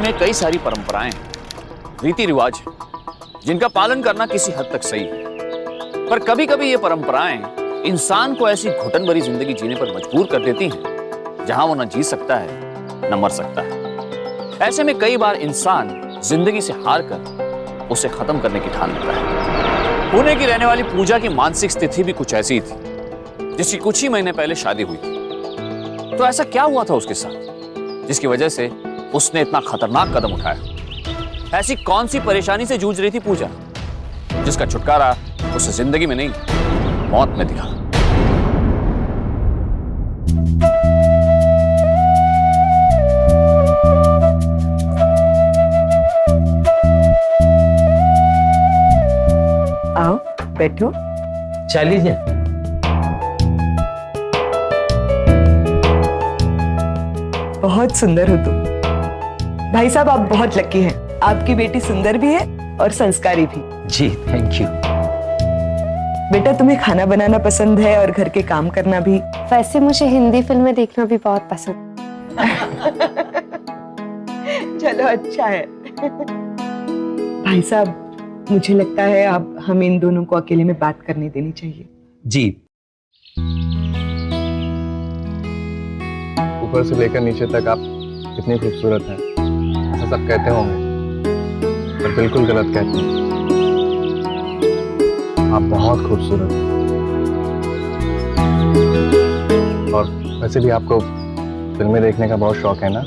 में कई सारी परंपराएं, रीति रिवाज हैं, जिनका पालन करना किसी हद तक सही है। पर कभी कभी ये परंपराएं इंसान को ऐसी घुटन भरी जिंदगी जीने पर मजबूर कर देती हैं जहां वो न जी सकता है न मर सकता है। ऐसे में कई बार इंसान जिंदगी से हार कर उसे खत्म करने की ठान लेता है। पुणे की रहने वाली पूजा की मानसिक स्थिति भी कुछ ऐसी थी, जिसकी कुछ ही महीने पहले शादी हुई थी। तो ऐसा क्या हुआ था उसके साथ जिसकी वजह से उसने इतना खतरनाक कदम उठाया? ऐसी कौन सी परेशानी से जूझ रही थी पूजा, जिसका छुटकारा उसे जिंदगी में नहीं मौत में दिखा? आओ बैठो। चलिए। बहुत सुंदर हो तुम। भाई साहब आप बहुत लकी हैं। आपकी बेटी सुंदर भी है और संस्कारी भी। जी थैंक यू। बेटा तुम्हें खाना बनाना पसंद है और घर के काम करना भी? वैसे मुझे हिंदी फिल्में देखना भी बहुत पसंद। चलो अच्छा है। भाई साहब मुझे लगता है अब हमें इन दोनों को अकेले में बात करने देनी चाहिए। जी। ऊपर से लेकर नीचे तक आप कितनी खूबसूरत हैं, ऐसा सब कहते होंगे, पर बिल्कुल गलत कहते हैं। आप बहुत खूबसूरत हैं। और वैसे भी आपको फिल्में देखने का बहुत शौक है ना?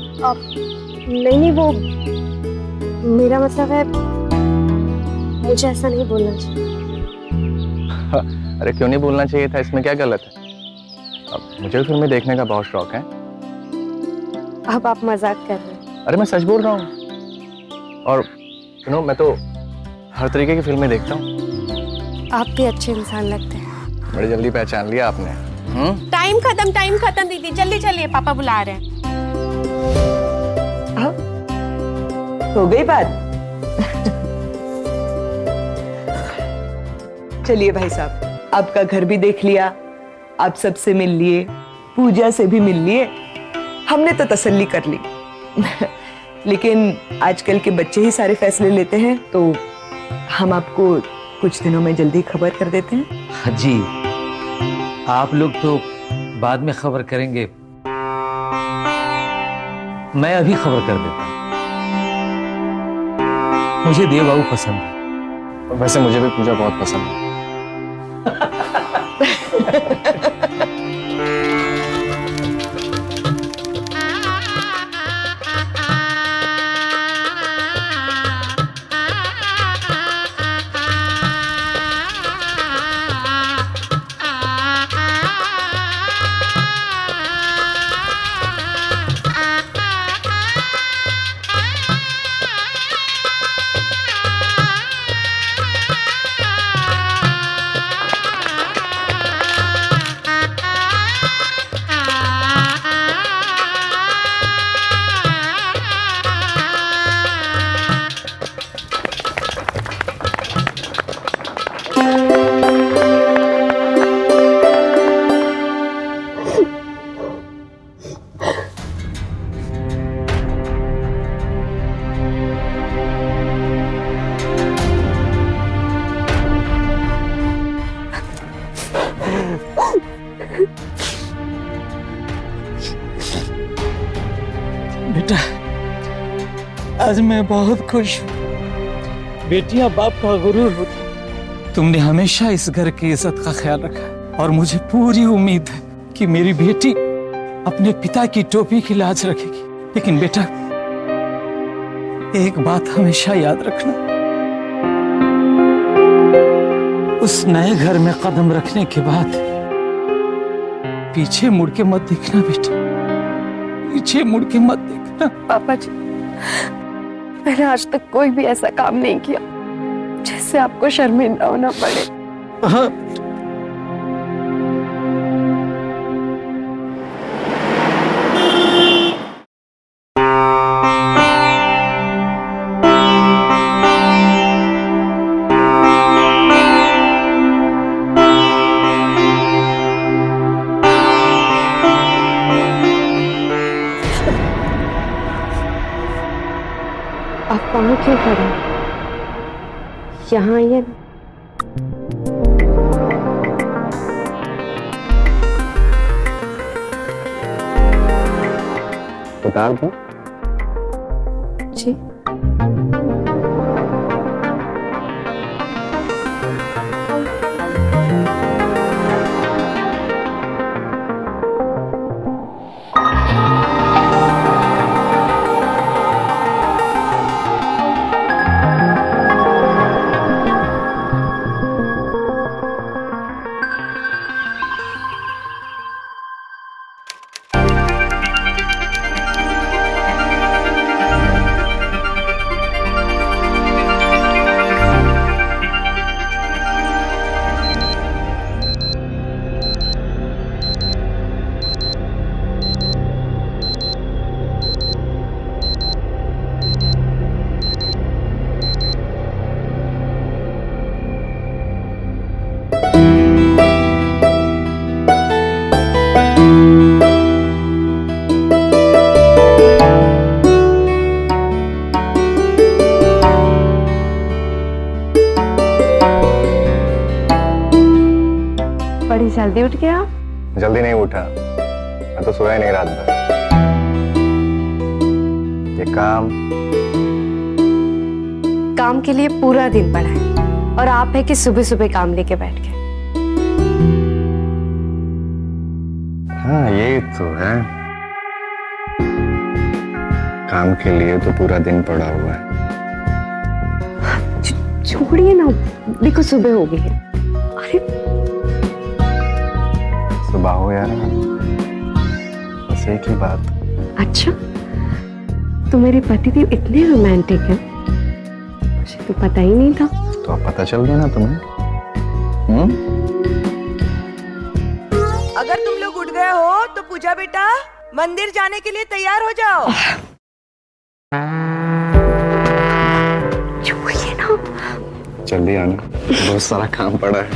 नहीं वो मेरा मतलब है, मुझे ऐसा नहीं बोलना चाहिए। अरे क्यों नहीं बोलना चाहिए था, इसमें क्या गलत है? अब मुझे भी फिल्में देखने का बहुत शौक है। अब आप मजाक कर रहे हैं। अरे मैं सच बोल रहा हूँ। और मैं तो हर तरीके की फिल्में देखता हूँ। आप भी अच्छे इंसान लगते हैं। बड़ी जल्दी पहचान लिया आपने। टाइम खत्म दीदी, जल्दी चलिए, पापा बुला रहे हैं। हो गई बात। चलिए भाई साहब, आपका घर भी देख लिया, आप सबसे मिल लिए, पूजा से भी मिल लिए, हमने तो तसल्ली कर ली। लेकिन आजकल के बच्चे ही सारे फैसले लेते हैं, तो हम आपको कुछ दिनों में जल्दी खबर कर देते हैं। जी आप लोग तो बाद में खबर करेंगे, मैं अभी खबर कर देता हूँ। मुझे देव बाबू पसंद है। वैसे मुझे भी पूजा बहुत पसंद है। बेटा आज मैं बहुत खुश हूँ। बेटियां बाप का गुरूर होती। तुमने हमेशा इस घर की इज्जत का ख्याल रखा और मुझे पूरी उम्मीद है कि मेरी बेटी अपने पिता की टोपी की लाज रखेगी। लेकिन बेटा एक बात हमेशा याद रखना, उस नए घर में कदम रखने के बाद पीछे मुड़ के मत देखना बेटा, पीछे मुड़ के मत देखना। पापा जी, मैंने आज तक कोई भी ऐसा काम नहीं किया जिससे आपको शर्मिंदा होना पड़े। हाँ। वहां क्यों खड़े? यहाँ आइए। उतार दो। जी बड़ी जल्दी उठ गया आप? जल्दी नहीं उठा, मैं तो सोया ही नहीं रात भर। ये काम के लिए पूरा दिन पड़ा है और आप है कि सुबह सुबह काम लेके बैठ गए। हाँ ये तो है, काम के लिए तो पूरा दिन पड़ा हुआ है। छोड़िए ना, देखो सुबह हो गई है। अरे सुबह हो यार, बस एक ही बात। अच्छा, तो मेरे पतिदेव इतने रोमांटिक हैं, मुझे तो पता ही नहीं था। तो अब पता चल गया ना तुम्हें? अगर तुम लोग उठ गए हो तो पूजा बेटा मंदिर जाने के लिए तैयार हो जाओ। छोड़िए ना, जल्दी आना, बहुत सारा काम पड़ा है।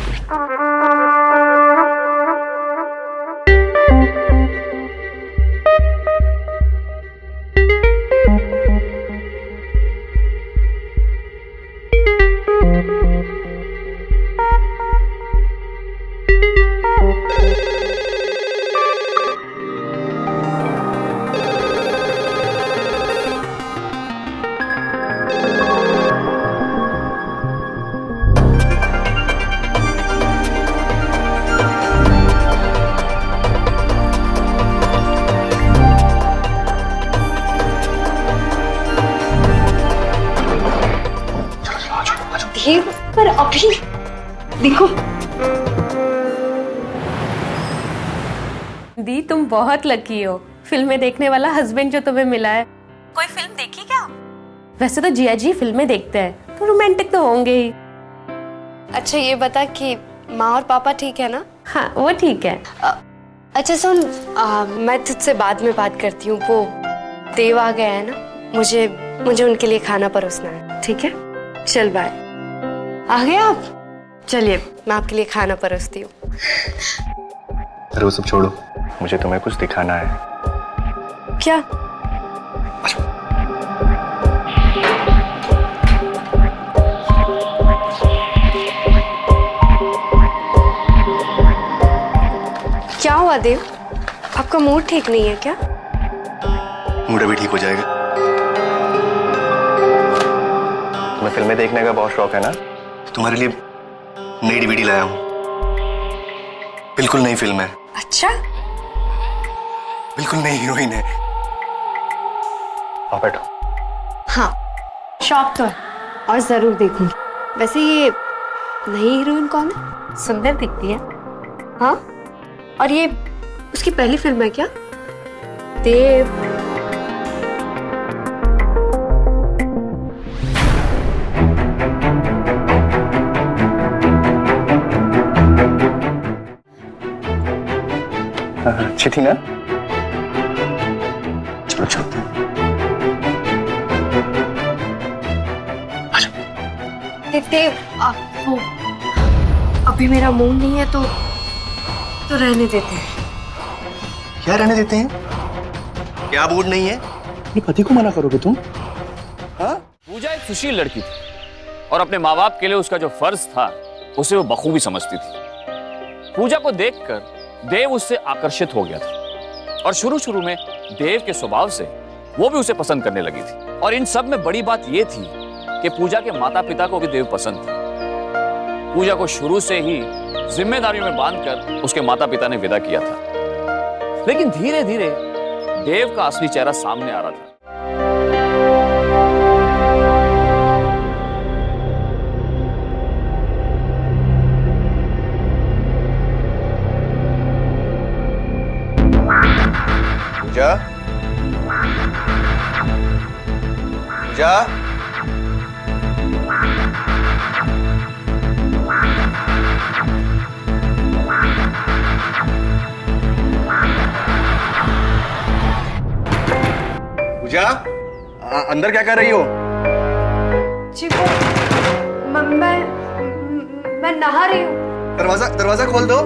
पर अभी देखो दी, तुम बहुत लकी हो, फिल्में देखने वाला हस्बैंड जो तुम्हें मिला है। कोई फिल्म देखी क्या? वैसे तो जिया जी फिल्में देखते हैं, तो रोमांटिक तो होंगे ही। अच्छा ये बता कि माँ और पापा ठीक है ना? हाँ वो ठीक है। अच्छा सुन, मैं तुझसे बाद में बात करती हूँ। वो देव आ गया है ना, मुझे उनके लिए खाना परोसना है। ठीक है, चल बाय। आ गए आप? चलिए मैं आपके लिए खाना परोसती हूँ। अरे वो सब छोड़ो, मुझे तुम्हें कुछ दिखाना है। क्या? क्या हुआ देव, आपका मूड ठीक नहीं है क्या? मूड अभी ठीक हो जाएगा। तुम्हें फिल्में देखने का बहुत शौक है ना? तुम्हारे लिए नई डीवीडी लाया हूँ, बिल्कुल नई फिल्म है। अच्छा, बिल्कुल नई हीरोइन है। आओ बैठो। हाँ शौक तो है और जरूर देखूंगी। वैसे ये नई हीरोइन कौन है? सुंदर दिखती है। हाँ, और ये उसकी पहली फिल्म है क्या? देव। अच्छी थी ना? चलो चलते हैं। देव, वो अभी मेरा मूड नहीं है तो रहने देते हैं। क्या रहने देते हैं? क्या मूड नहीं है? अपने पति को मना करोगे तुम? हाँ? पूजा सुशील लड़की थी और अपने माँ बाप के लिए उसका जो फर्ज था उसे वो बखूबी समझती थी। पूजा को देखकर देव उससे आकर्षित हो गया था और शुरू शुरू में देव के स्वभाव से वो भी उसे पसंद करने लगी थी। और इन सब में बड़ी बात ये थी कि पूजा के माता पिता को भी देव पसंद था। पूजा को शुरू से ही जिम्मेदारियों में बांधकर उसके माता पिता ने विदा किया था। लेकिन धीरे धीरे देव का असली चेहरा सामने आ रहा था। पूजा, पूजा, पूजा, अंदर क्या कर रही हो? जी वो मैं नहा रही हूँ। दरवाजा दरवाजा खोल दो।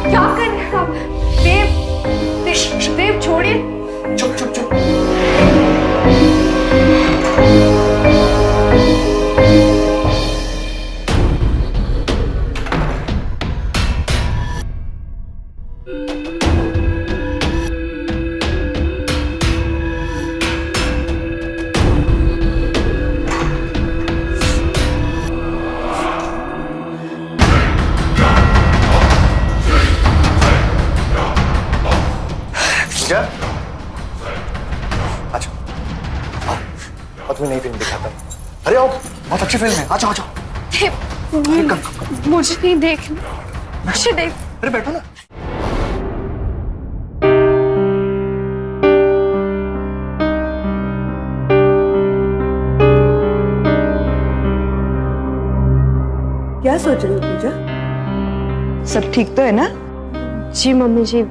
क्या कर रहे हैं आप? देव छोड़िए। चुप चुप चुप। पूजा, अच्छा, आओ, और तुम्हें नई फिल्म दिखाता हूँ। अरे आओ, बहुत अच्छी फिल्म है। आ जाओ, आ जाओ। मुझे नहीं देखना। मुझे देख। अरे बैठो ना। क्या सोच रही हो पूजा? सब ठीक तो है ना? जी मम्मी जी,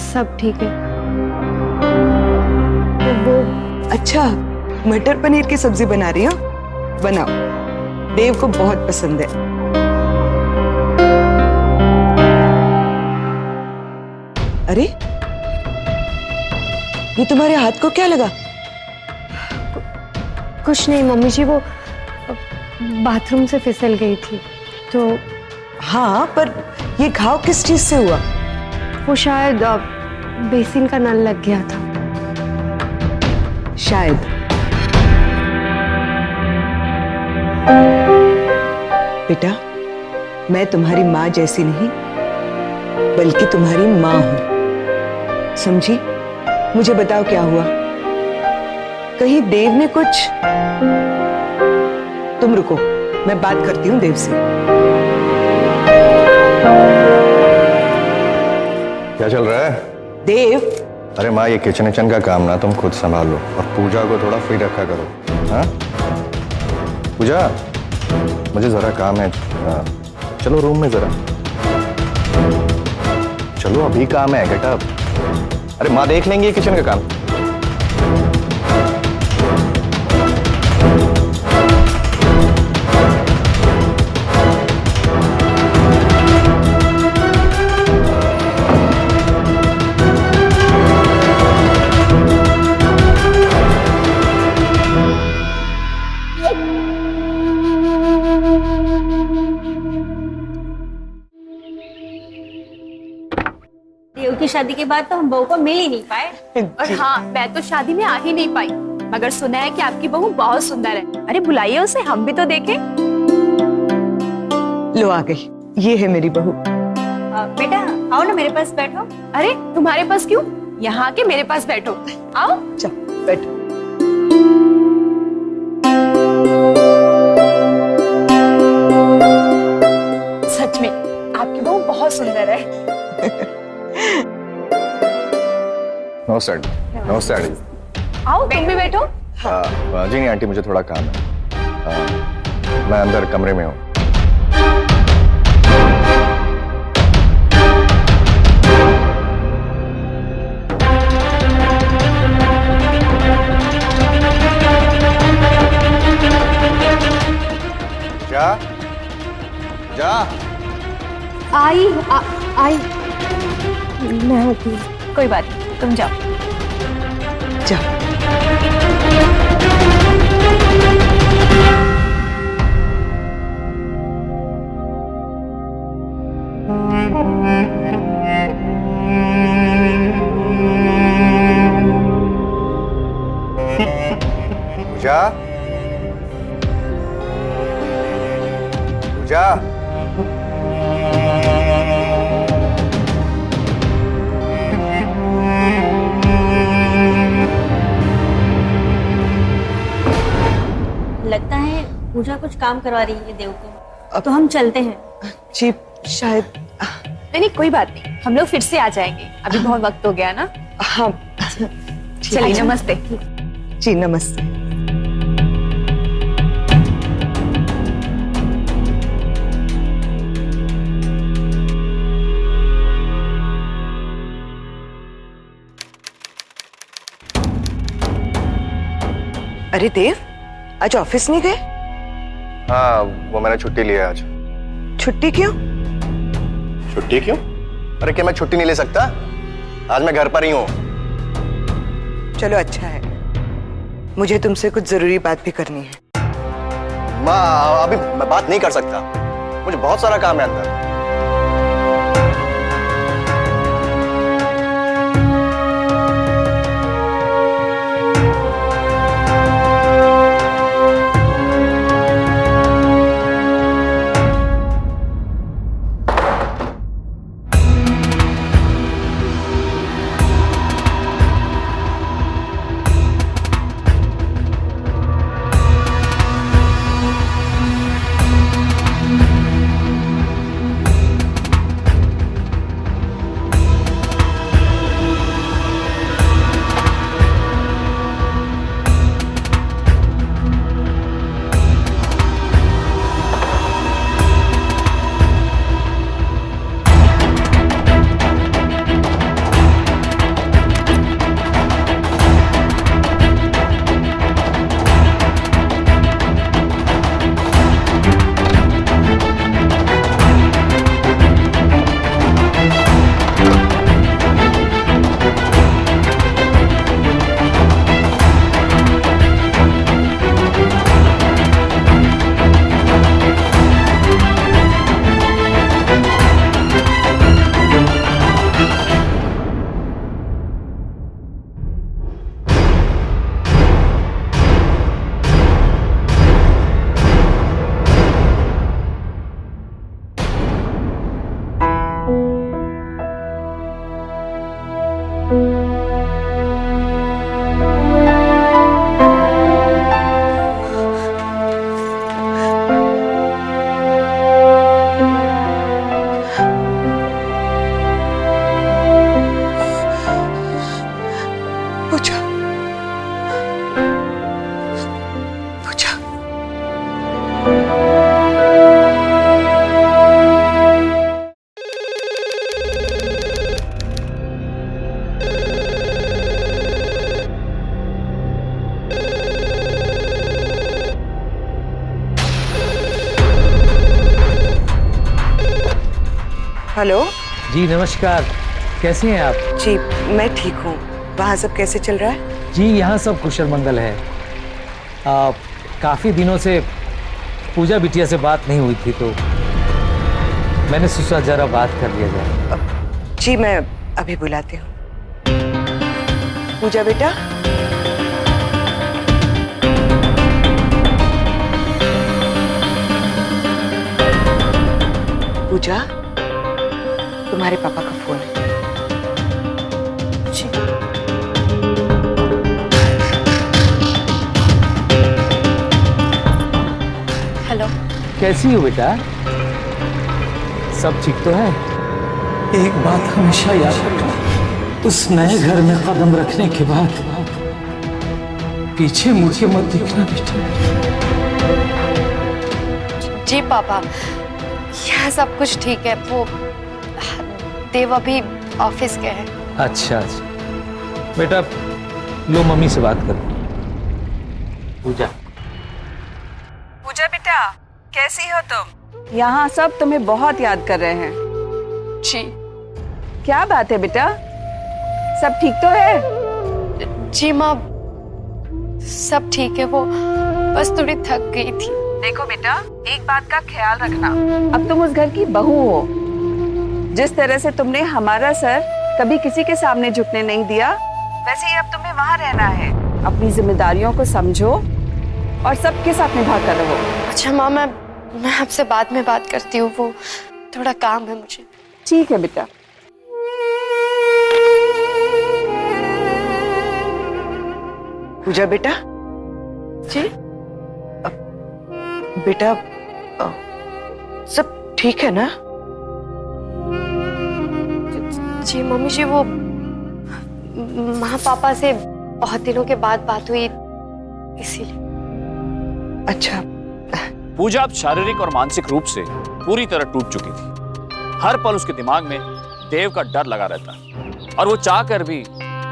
सब ठीक है। वो अच्छा, मटर पनीर की सब्जी बना रही हो? बनाओ, देव को बहुत पसंद है। अरे ये तुम्हारे हाथ को क्या लगा? कुछ नहीं मम्मी जी, वो बाथरूम से फिसल गई थी तो। हाँ, पर ये घाव किस चीज से हुआ? वो शायद बेसिन का नल लग गया था। शायद। बेटा, मैं तुम्हारी माँ जैसी नहीं बल्कि तुम्हारी माँ हूं, समझी? मुझे बताओ क्या हुआ? कहीं देव ने कुछ? तुम रुको, मैं बात करती हूँ देव से। क्या चल रहा है? देव, अरे माँ, ये किचन विचन का काम ना तुम खुद संभालो और पूजा को थोड़ा फ्री रखा करो। हाँ पूजा, मुझे जरा काम है। चलो रूम में जरा। चलो, अभी काम है, गेट अप। अरे माँ देख लेंगे किचन का काम। देव की शादी के बाद तो हम बहू को मिल ही नहीं पाए। और हाँ, मैं तो शादी में आ ही नहीं पाई, मगर सुना है कि आपकी बहू बहुत सुंदर है। अरे बुलाइए उसे, हम भी तो देखें। लो आ गई, ये है मेरी बहू। बेटा आओ ना, मेरे पास बैठो। अरे तुम्हारे पास क्यों? यहाँ आके मेरे पास बैठो। आओ। चल बैठो। सच में आपकी बहू बहुत सुंदर है। No sad, no sad. आओ तुम भी बैठो। जी नहीं आंटी, मुझे थोड़ा काम है। मैं अंदर कमरे में हूँ। क्या आई मैं होती हूँ, कोई बात नहीं, तुम जाओ। जाओ। पूजा, पूजा, लगता है पूजा कुछ काम करवा रही है देव को, तो हम चलते हैं। जी शायद। नहीं नहीं कोई बात नहीं, हम लोग फिर से आ जाएंगे, अभी बहुत वक्त हो गया ना। हाँ चलिए नमस्ते। जी नमस्ते। अरे देव, आज ऑफिस नहीं गए? हाँ वो मैंने छुट्टी लिया है आज। छुट्टी क्यों? छुट्टी क्यों? अरे क्या मैं छुट्टी नहीं ले सकता? आज मैं घर पर ही हूँ। चलो अच्छा है, मुझे तुमसे कुछ जरूरी बात भी करनी है। माँ अभी मैं बात नहीं कर सकता, मुझे बहुत सारा काम है अंदर। हेलो। जी नमस्कार, कैसे हैं आप? जी मैं ठीक हूँ। वहाँ सब कैसे चल रहा है? जी यहाँ सब कुशल मंगल है। काफ़ी दिनों से पूजा बिटिया से बात नहीं हुई थी, तो मैंने सोचा जरा बात कर लिया जाए। जी मैं अभी बुलाती हूँ। पूजा बेटा, पूजा, तुम्हारे पापा का फोन है। हेलो। कैसी हो बेटा? सब ठीक तो है? एक बात हमेशा याद रखना, उस नए घर में कदम रखने के बाद पीछे मुड़ के मत देखना बेटा। जी पापा, यह सब कुछ ठीक है। वो देव अभी ऑफिस गए हैं। अच्छा अच्छा बेटा, लो मम्मी से बात करो। पूजा, पूजा बेटा, कैसी हो तुम? यहाँ सब तुम्हें बहुत याद कर रहे हैं। जी क्या बात है बेटा, सब ठीक तो है? जी माँ, सब ठीक है। वो बस थोड़ी थक गई थी। देखो बेटा, एक बात का ख्याल रखना, अब तुम उस घर की बहू हो। जिस तरह से तुमने हमारा सर कभी किसी के सामने झुकने नहीं दिया, वैसे ही अब तुम्हें वहां रहना है। अपनी जिम्मेदारियों को समझो और सबके साथ निभा कर रहो। अच्छा माँ, मैं आपसे बाद में बात करती हूँ, वो थोड़ा काम है मुझे। ठीक है बेटा। पूजा बेटा। जी बेटा, सब ठीक है ना? जी मम्मी जी, वो माँ पापा से बहुत दिनों के बाद बात हुई, इसीलिए। अच्छा। पूजा अब शारीरिक और मानसिक रूप से पूरी तरह टूट चुकी थी। हर पल उसके दिमाग में देव का डर लगा रहता और वो चाहकर भी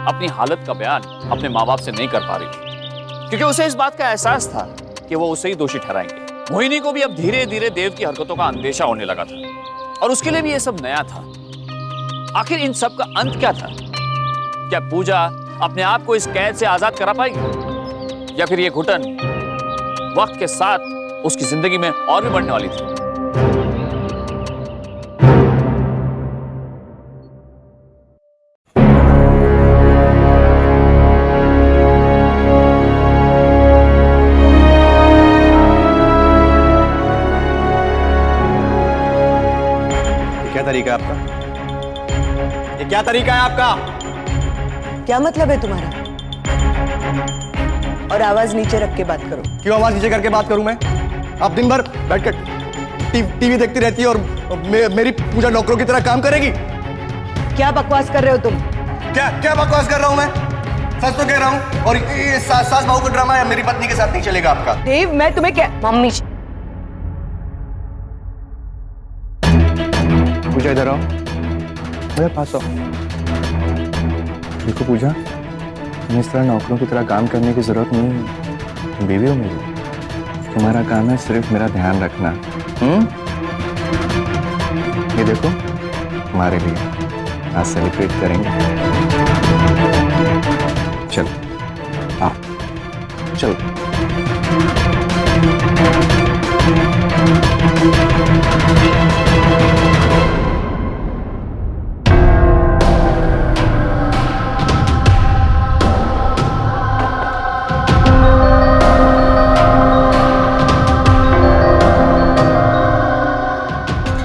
अपनी हालत का बयान अपने माँ बाप से नहीं कर पा रही थी, क्योंकि उसे इस बात का एहसास था कि वो उसे ही दोषी ठहराएंगे। मोहिनी को भी अब धीरे धीरे देव की हरकतों का अंदेशा होने लगा था और उसके लिए भी ये सब नया था। आखिर इन सब का अंत क्या था? क्या पूजा अपने आप को इस कैद से आजाद करा पाएगी, या फिर ये घुटन वक्त के साथ उसकी जिंदगी में और भी बढ़ने वाली थी? क्या तरीका है आपका? ये क्या तरीका है आपका? क्या मतलब है तुम्हारा? और आवाज नीचे रख के बात करो। क्यों आवाज नीचे करके बात करूं मैं? आप दिन भर बैठकर टीवी देखती रहती है और मेरी पूजा नौकरों की तरह काम करेगी? क्या बकवास कर रहे हो तुम? क्या बकवास कर रहा हूं मैं? सच तो कह रहा हूं। और ये सास बहू का ड्रामा मेरी पत्नी के साथ नहीं चलेगा आपका। देव, मैं तुम्हें क्या? मम्मी जी, पूजा इधर आओ, मेरे पास आओ। देखो पूजा, तुम्हें इस तरह नौकरों की तरह काम करने की जरूरत नहीं है। तुम बीवी हो मेरी, तुम्हारा काम है सिर्फ मेरा ध्यान रखना। ये देखो तुम्हारे लिए, आज सेलिब्रेट करेंगे। चलो आओ, चलो।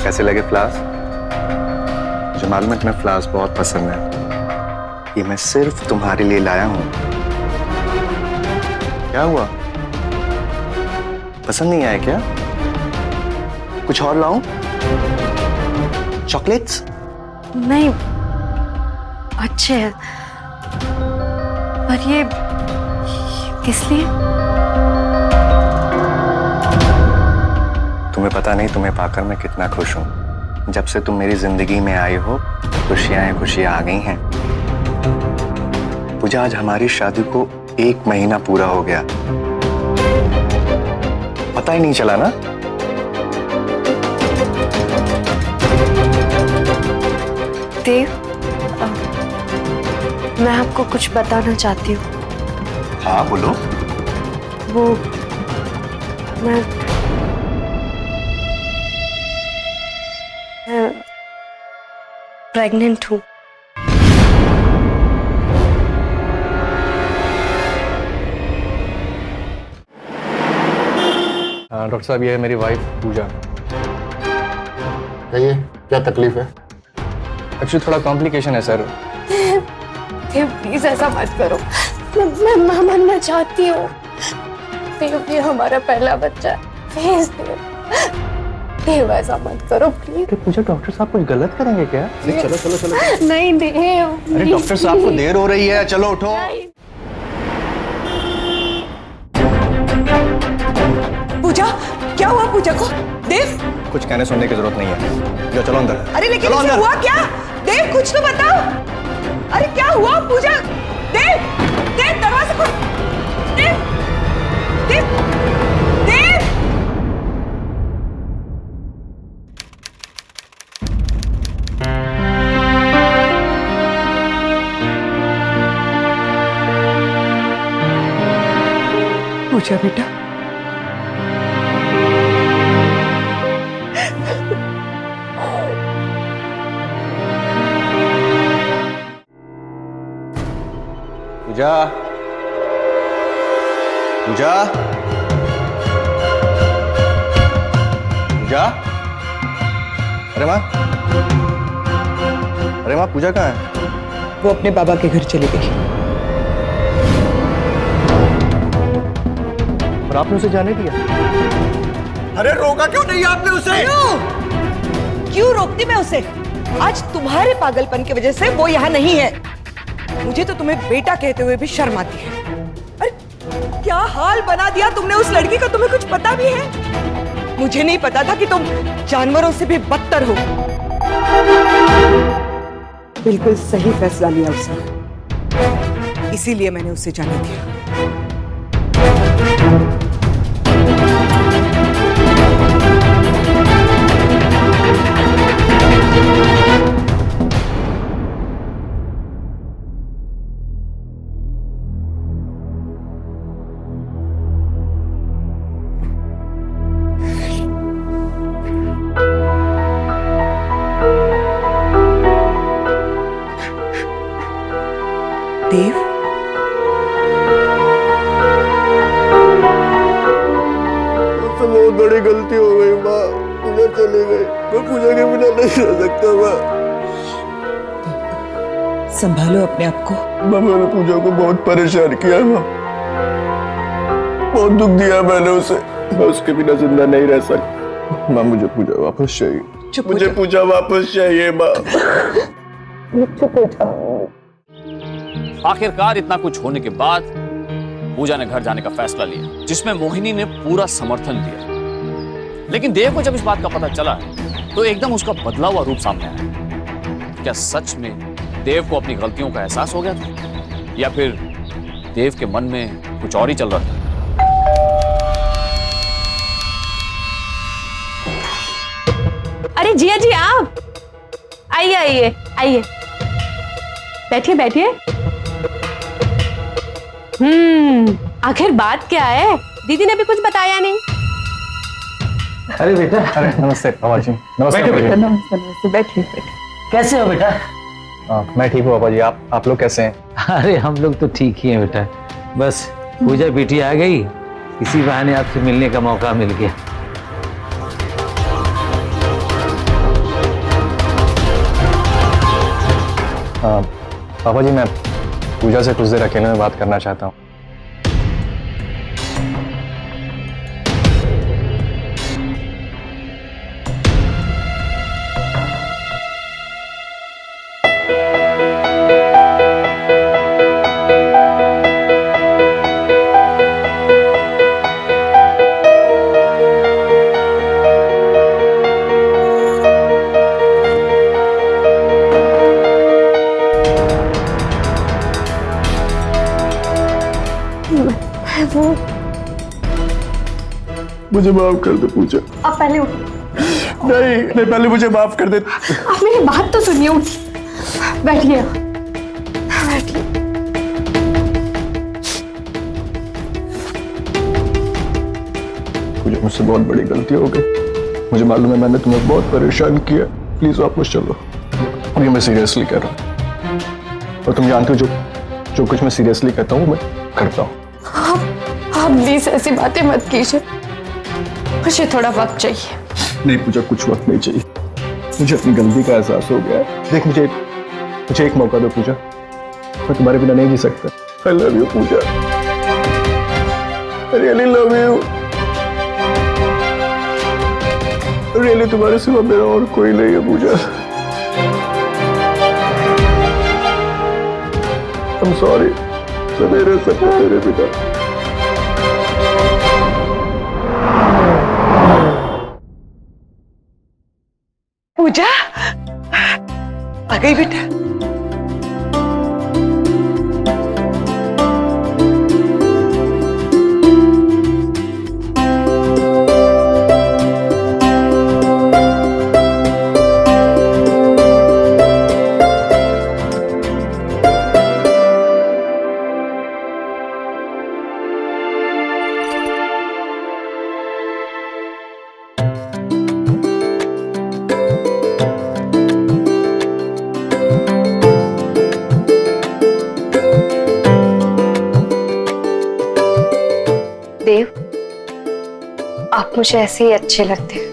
कैसे लगे फ्लावर्स? मुझे मालूम है तुम्हें फ्लावर्स बहुत पसंद है। ये मैं सिर्फ तुम्हारे लिए लाया हूं। क्या हुआ, पसंद नहीं आया क्या? कुछ और लाऊं? चॉकलेट्स? नहीं, अच्छे हैं, पर ये किस लिए? तुम्हें पता नहीं तुम्हें पाकर मैं कितना खुश हूं। जब से तुम मेरी जिंदगी में आई हो, खुशियां आ गई हैं। पूजा, आज हमारी शादी को 1 महीना पूरा हो गया, पता ही नहीं चला ना? देव, मैं आपको कुछ बताना चाहती हूँ। हाँ बोलो। वो मैं प्रेग्नेंट हूँ। डॉक्टर साहब, ये है मेरी वाइफ पूजा। कहिए क्या तकलीफ है? एक्चुअली थोड़ा कॉम्प्लिकेशन है सर। देव प्लीज ऐसा मत करो, मैं मां बनना चाहती हूँ। देव, ये हमारा पहला बच्चा है, प्लीज देव ऐसा मत करो प्लीज। पूजा, डॉक्टर साहब कुछ गलत करेंगे क्या? चलो चलो चलो। नहीं देव, अरे डॉक्टर साहब को देर हो रही है, चलो उठो। पूजा, क्या हुआ पूजा को? देव, कुछ कहने सुनने की जरूरत नहीं है, जो चलो अंदर। अरे लेकिन चलो इसे अंदर। हुआ क्या? देव, कुछ तो बताओ। अरे क्या हुआ पूजा? देव, देव दरवाजा खोल। देव, देव, देव। पूजा बेटा, पूजा, पूजा, पूजा, अरे माँ, अरे माँ, पूजा कहाँ है? वो अपने बाबा के घर चली गई। और आपने उसे जाने दिया? अरे रोका क्यों नहीं आपने उसे? क्यों रोकती मैं उसे? आज तुम्हारे पागलपन की वजह से वो यहाँ नहीं है। मुझे तो तुम्हें बेटा कहते हुए भी शर्म आती है। अरे क्या हाल बना दिया तुमने उस लड़की का, तुम्हें कुछ पता भी है? मुझे नहीं पता था कि तुम जानवरों से भी बदतर हो। बिल्कुल सही फैसला लिया उसने, इसीलिए मैंने उसे जाने दिया। देव, मुझसे बहुत बड़ी गलती हो गई माँ, पूजा चली गई, मैं पूजा के बिना नहीं रह सकता माँ। संभालो अपने आप को। मैंने पूजा को बहुत परेशान किया माँ, बहुत दुख दिया मैंने उसे, मैं उसके बिना जिंदा नहीं रह सकता माँ। मुझे पूजा वापस चाहिए, मुझे पूजा वापस चाहिए माँ। चुप हो जाओ। आखिरकार इतना कुछ होने के बाद पूजा ने घर जाने का फैसला लिया, जिसमें मोहिनी ने पूरा समर्थन दिया। लेकिन देव को जब इस बात का पता चला तो एकदम उसका बदला हुआ रूप सामने आया। क्या सच में देव को अपनी गलतियों का एहसास हो गया था, या फिर देव के मन में कुछ और ही चल रहा था? अरे जिया जी, आप आइए आइए आइए, बैठिए बैठिए। आखिर बात क्या है? दीदी ने भी कुछ बताया नहीं। अरे बेटा, अरे नमस्ते पापा जी। नमस्ते बैठो पापा जी। बेटा। नमस्ते नमस्ते, बैठिए बैठिए। कैसे हो बेटा? मैं ठीक हूँ पापा जी, आप लोग कैसे हैं? अरे हम लोग तो ठीक ही हैं बेटा, बस पूजा बेटी आ गई, इसी बहाने आपसे मिलने का मौका मिल गया। पापा जी, मैं पूजा से कुछ देर अकेले में बात करना चाहता हूँ। मुझे माफ कर दो पूजा। आप पहले उठ, नहीं, पहले मुझे माफ कर दे। आप मेरी बात तो सुनिए। उठ, बैठिए बैठिए। पूजा, मुझसे बहुत बड़ी गलती हो गई, मुझे मालूम है मैंने तुम्हें बहुत परेशान किया। प्लीज वापस चलो, ये मैं सीरियसली कह रहा हूँ, और तुम जानते हो जो कुछ मैं सीरियसली कहता हूँ मैं करता हूँ। आप प्लीज ऐसी बातें मत कीजिए, मुझे थोड़ा वक्त चाहिए। नहीं पूजा, कुछ वक्त नहीं चाहिए, मुझे अपनी गलती का एहसास हो गया है। देख, मुझे एक मौका दो पूजा, मैं तुम्हारे बिना नहीं जी सकता। I love you Pooja, I really love you, really तुम्हारे सिवा मेरा और कोई नहीं है पूजा। I'm sorry, मैं नहीं रह सकता तेरे बिना। पूजा आ गई बेटा। आप मुझे ऐसे ही अच्छे लगते हैं।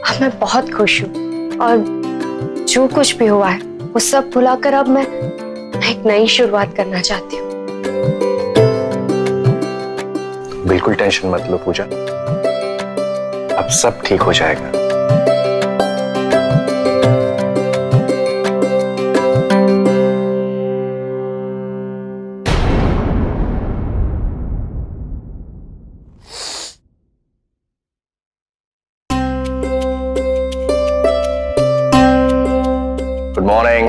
अब मैं बहुत खुश हूँ और जो कुछ भी हुआ है वो सब भुलाकर अब मैं एक नई शुरुआत करना चाहती हूँ। बिल्कुल टेंशन मत लो पूजा, अब सब ठीक हो जाएगा। Good morning.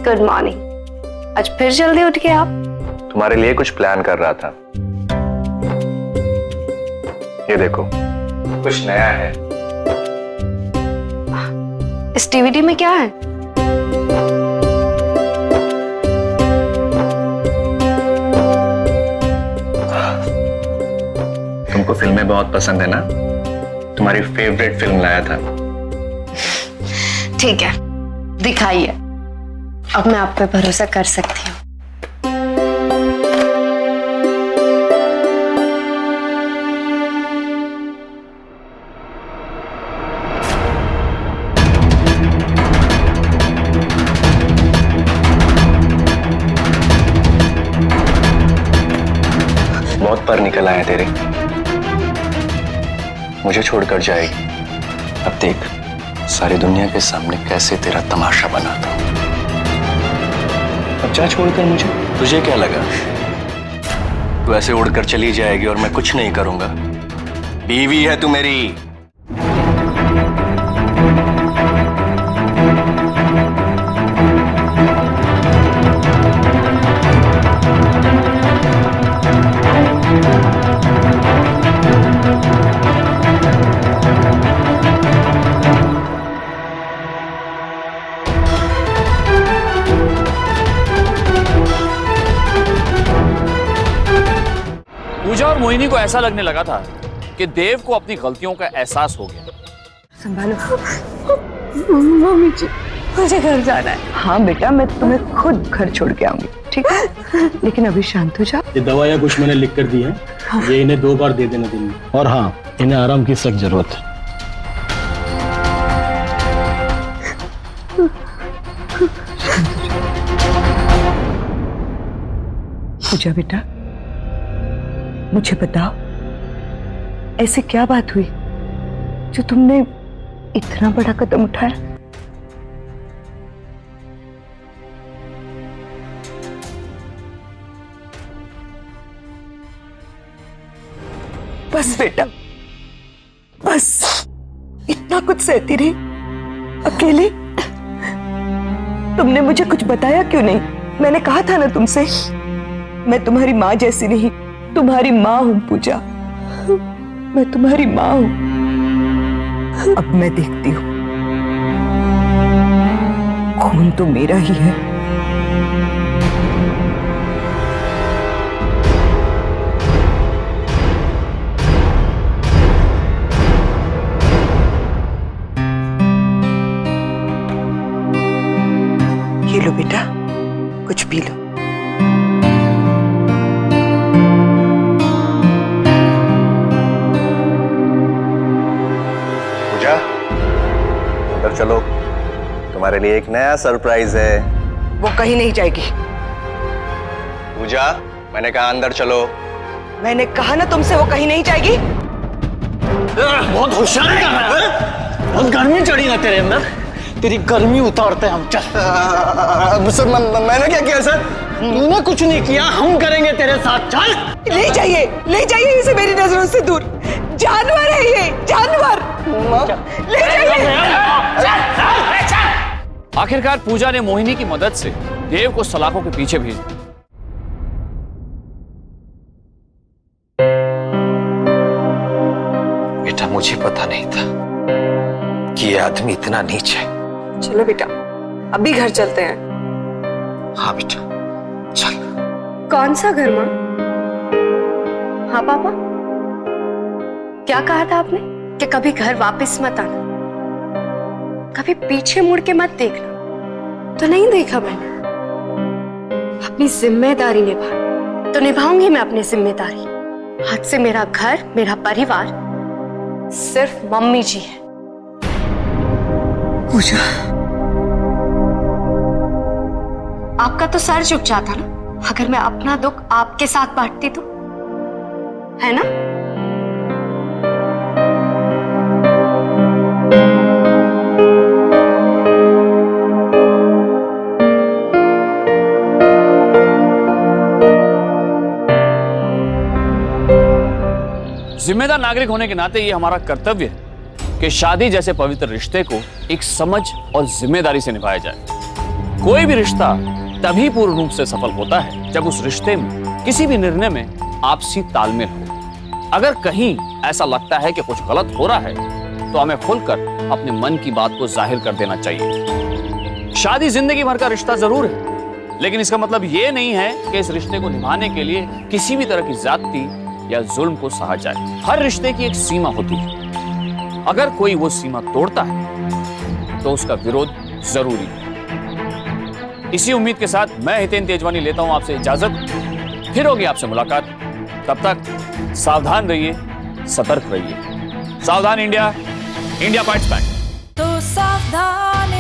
Good morning. आज फिर जल्दी उठ गए आप? तुम्हारे लिए कुछ प्लान कर रहा था। ये देखो, कुछ नया है। इस डीवीडी में क्या है? तुमको फिल्में बहुत पसंद है ना? तुम्हारी फेवरेट फिल्म लाया था। ठीक है, दिखाइए। अब मैं आप पे भरोसा कर सकती हूँ। बहुत पर निकल आए तेरे, मुझे छोड़कर जाएगी। अब देख सारी दुनिया के सामने कैसे तेरा तमाशा बनाता हूं। अब जा छोड़कर मुझे। तुझे क्या लगा तू ऐसे उड़कर चली जाएगी और मैं कुछ नहीं करूंगा? बीवी है तू मेरी। पूजा और मोहिनी को ऐसा लगने लगा था कि देव को अपनी गलतियों का एहसास हो गया। संभालो। मम्मी जी, मुझे घर जाना है। हाँ बेटा, मैं तुम्हें खुद घर छोड़ के आऊंगी, ठीक है? लेकिन अभी शांत हो जाओ। ये दवाइयाँ कुछ मैंने लिख कर दी हैं, ये इन्हें 2 बार दे देना दिन में। और हाँ, इन्हें आराम की सख्त जरूरत है। पूजा बेटा, मुझे बताओ ऐसी क्या बात हुई जो तुमने इतना बड़ा कदम उठाया? बस बेटा, बस इतना कुछ सहती रही अकेले। तुमने मुझे कुछ बताया क्यों नहीं? मैंने कहा था ना तुमसे, मैं तुम्हारी माँ जैसी नहीं, तुम्हारी माँ हूं पूजा, मैं तुम्हारी माँ हूं। अब मैं देखती हूं, खून तो मेरा ही है। ये लो बेटा, कुछ पी लो। अंदर चलो, तुम्हारे लिए एक नया सरप्राइज है। वो कहीं नहीं जाएगी। पूजा, मैंने कहा अंदर चलो। मैंने कहा ना तुमसे, वो कहीं नहीं जाएगी। बहुत होशियार कर रहा है। बहुत गर्मी चढ़ी ना तेरे अंदर, तेरी गर्मी उतारते हैं हम। चल। सर, मैंने क्या किया सर? तूने कुछ नहीं किया, हम करेंगे तेरे साथ। चल। ले जाइए इसे मेरी नजरों से दूर। जानवर है ये, जानवर। ले जाइए। आखिरकार पूजा ने मोहिनी की मदद से देव को सलाखों के पीछे भेज दिया। बेटा, मुझे पता नहीं था कि ये आदमी इतना नीच है। चलो बेटा, अभी घर चलते हैं। हाँ बेटा, चल। कौन सा घर माँ? हाँ पापा, क्या कहा था आपने कि कभी घर वापस मत आना, कभी पीछे मुड़ के मत देखना? तो नहीं देखा मैंने। अपनी जिम्मेदारी निभा तो निभाऊंगी मैं अपनी जिम्मेदारी, आज से मेरा घर, मेरा परिवार सिर्फ मम्मी जी है। पूजा, आपका तो सर झुक जाता ना अगर मैं अपना दुख आपके साथ बांटती तो, है ना? जिम्मेदार नागरिक होने के नाते ये हमारा कर्तव्य है कि शादी जैसे पवित्र रिश्ते को एक समझ और जिम्मेदारी से निभाया जाए। कोई भी रिश्ता तभी पूर्ण रूप से सफल होता है जब उस रिश्ते में किसी भी निर्णय में आपसी तालमेल हो। अगर कहीं ऐसा लगता है कि कुछ गलत हो रहा है तो हमें खुलकर अपने मन की बात को जाहिर कर देना चाहिए। शादी जिंदगी भर का रिश्ता जरूर है, लेकिन इसका मतलब ये नहीं है कि इस रिश्ते को निभाने के लिए किसी भी तरह की ज्यादती या जुल्म को सहा जाए। हर रिश्ते की एक सीमा होती है, अगर कोई वो सीमा तोड़ता है तो उसका विरोध जरूरी है। इसी उम्मीद के साथ मैं हितेन तेजवानी लेता हूं आपसे इजाजत। फिर होगी आपसे मुलाकात, तब तक सावधान रहिए, सतर्क रहिए। सावधान इंडिया, इंडिया फाइट्स बैक। तो सावधान